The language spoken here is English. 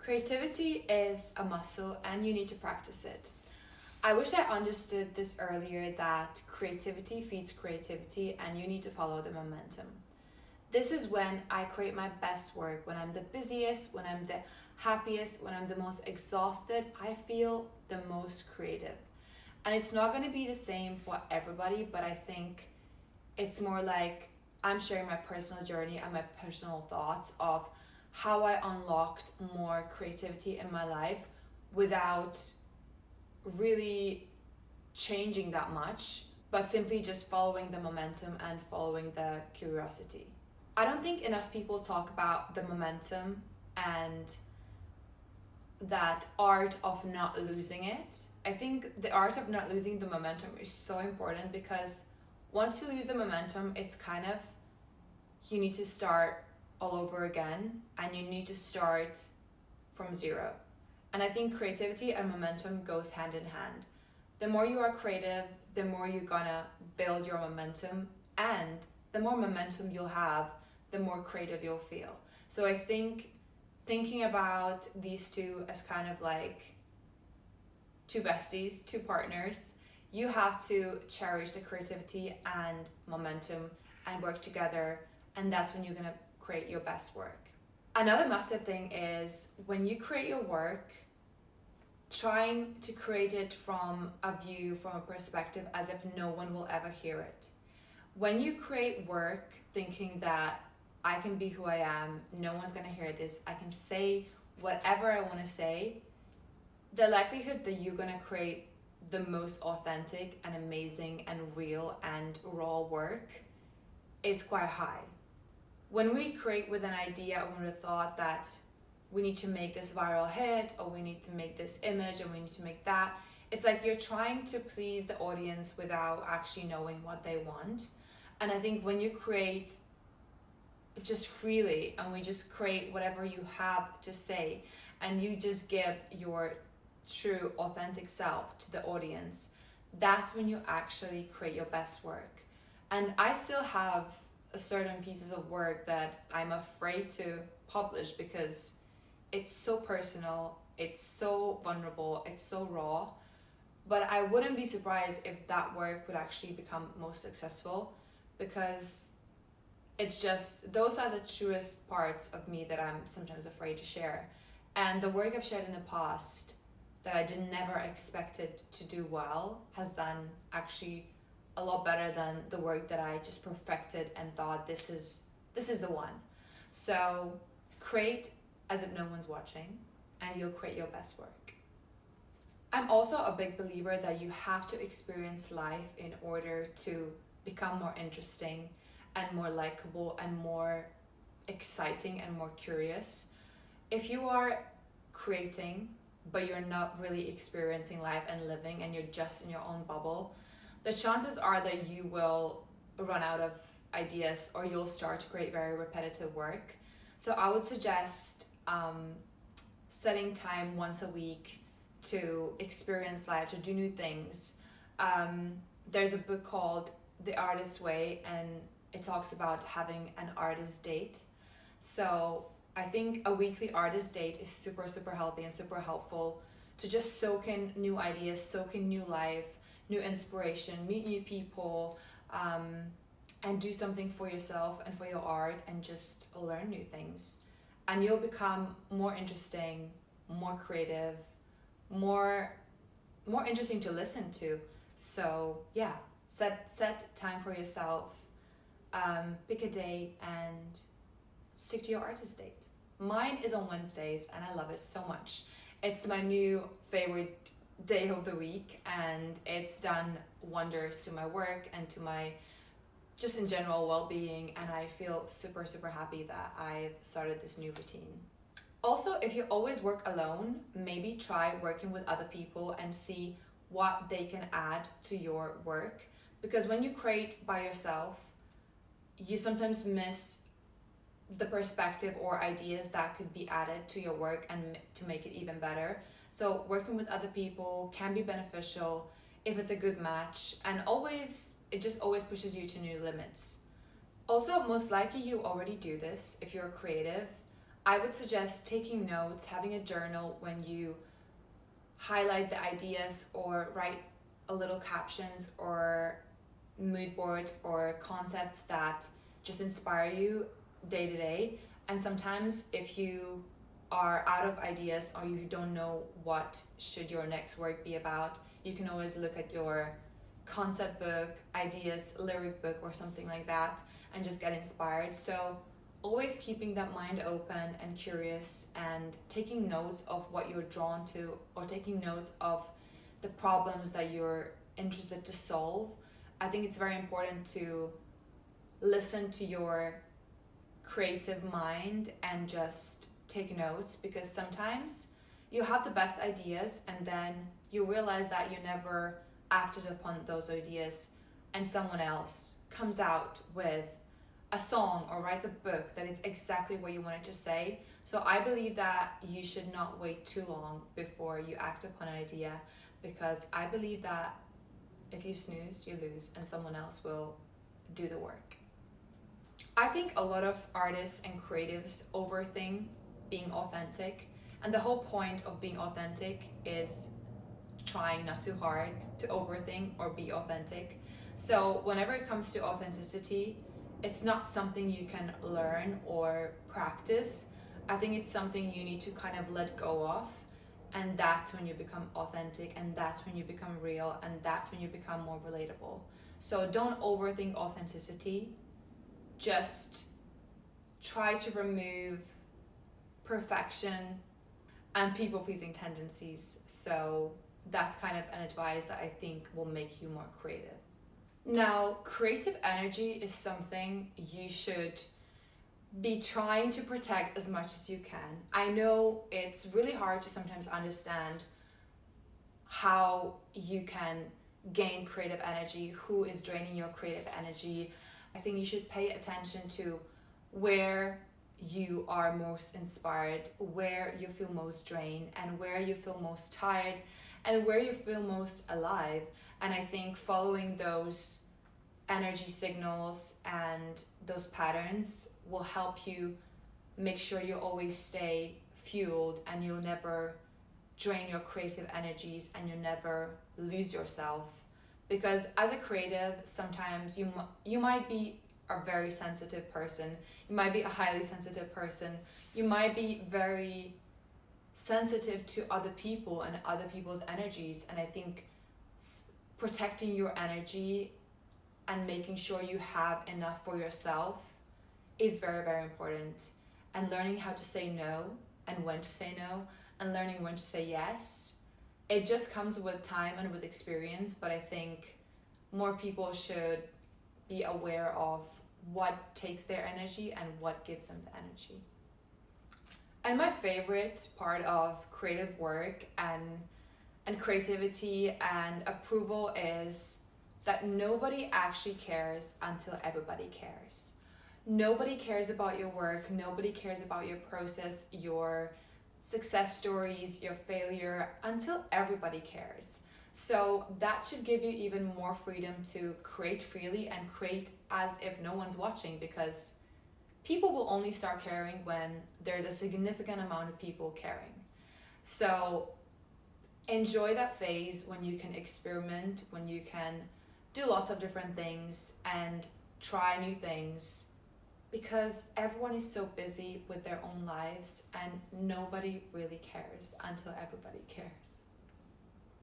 Creativity is a muscle and you need to practice it. I wish I understood this earlier that creativity feeds creativity and you need to follow the momentum. This is when I create my best work, when I'm the busiest, when I'm the happiest, when I'm the most exhausted. I feel the most creative. And it's not going to be the same for everybody, but I think it's more like I'm sharing my personal journey and my personal thoughts of how I unlocked more creativity in my life without really changing that much, but simply just following the momentum and following the curiosity. I don't think enough people talk about the momentum and that art of not losing it. I think the art of not losing the momentum is so important because once you lose the momentum, it's kind of, you need to start all over again and you need to start from zero. And I think creativity and momentum goes hand in hand. The more you are creative, the more you're gonna build your momentum, and the more momentum you'll have, the more creative you'll feel. So I think thinking about these two as kind of like two besties, two partners, you have to cherish the creativity and momentum and work together, and that's when you're gonna create your best work. Another massive thing is when you create your work, trying to create it from a view, from a perspective as if no one will ever hear it. When you create work thinking that I can be who I am, no one's gonna hear this, I can say whatever I wanna say, the likelihood that you're gonna create the most authentic and amazing and real and raw work is quite high. When we create with an idea or with a thought that we need to make this viral hit or we need to make this image or we need to make that, it's like you're trying to please the audience without actually knowing what they want. And I think when you create just freely and we just create whatever you have to say and you just give your true authentic self to the audience, that's when you actually create your best work. And I still have certain pieces of work that I'm afraid to publish because it's so personal, it's so vulnerable, it's so raw. But I wouldn't be surprised if that work would actually become most successful because it's just, those are the truest parts of me that I'm sometimes afraid to share. And the work I've shared in the past that I did never expected to do well has done actually a lot better than the work that I just perfected and thought this is the one. So create as if no one's watching and you'll create your best work. I'm also a big believer that you have to experience life in order to become more interesting and more likable and more exciting and more curious. If you are creating but you're not really experiencing life and living and you're just in your own bubble, the chances are that you will run out of ideas or you'll start to create very repetitive work. So I would suggest setting time once a week to experience life, to do new things. There's a book called The Artist's Way and it talks about having an artist date. So I think a weekly artist date is super, super healthy and super helpful to just soak in new ideas, soak in new life, new inspiration, meet new people, and do something for yourself and for your art and just learn new things. And you'll become more interesting, more creative, more interesting to listen to. So yeah, set time for yourself, pick a day and stick to your artist date. Mine is on Wednesdays and I love it so much. It's my new favorite day of the week and it's done wonders to my work and to my just in general well-being, and I feel super, super happy that I've started this new routine. Also, if you always work alone, maybe try working with other people and see what they can add to your work, because when you create by yourself, you sometimes miss the perspective or ideas that could be added to your work and to make it even better. So working with other people can be beneficial if it's a good match, and it just always pushes you to new limits. Also, most likely you already do this if you're creative. I would suggest taking notes, having a journal when you highlight the ideas or write a little captions or mood boards or concepts that just inspire you day to day. And sometimes if you are out of ideas or you don't know what should your next work be about, you can always look at your concept book, ideas, lyric book or something like that and just get inspired. So always keeping that mind open and curious and taking notes of what you're drawn to or taking notes of the problems that you're interested to solve. I think it's very important to listen to your creative mind and just take notes, because sometimes you have the best ideas and then you realize that you never acted upon those ideas and someone else comes out with a song or writes a book that is exactly what you wanted to say. So I believe that you should not wait too long before you act upon an idea, because I believe that if you snooze, you lose and someone else will do the work. I think a lot of artists and creatives overthink being authentic, and the whole point of being authentic is trying not too hard to overthink or be authentic. So whenever it comes to authenticity, it's not something you can learn or practice. I think it's something you need to kind of let go of, and that's when you become authentic, and that's when you become real, and that's when you become more relatable. So don't overthink authenticity. Just try to remove perfection and people-pleasing tendencies. So that's kind of an advice that I think will make you more creative. Now, creative energy is something you should be trying to protect as much as you can. I know it's really hard to sometimes understand how you can gain creative energy, who is draining your creative energy. I think you should pay attention to where you are most inspired, where you feel most drained, and where you feel most tired, and where you feel most alive. And I think following those energy signals and those patterns will help you make sure you always stay fueled and you'll never drain your creative energies and you'll never lose yourself. Because as a creative, sometimes you might be a very sensitive person, you might be a highly sensitive person, you might be very sensitive to other people and other people's energies. And I think protecting your energy and making sure you have enough for yourself is very, very important. And learning how to say no and when to say no, and learning when to say yes, it just comes with time and with experience. But I think more people should be aware of what takes their energy and what gives them the energy. And my favorite part of creative work and creativity and approval is that nobody actually cares until everybody cares. Nobody cares about your work, nobody cares about your process, your success stories, your failure, until everybody cares. So that should give you even more freedom to create freely and create as if no one's watching, because people will only start caring when there's a significant amount of people caring. So enjoy that phase when you can experiment, when you can do lots of different things and try new things, because everyone is so busy with their own lives and nobody really cares until everybody cares.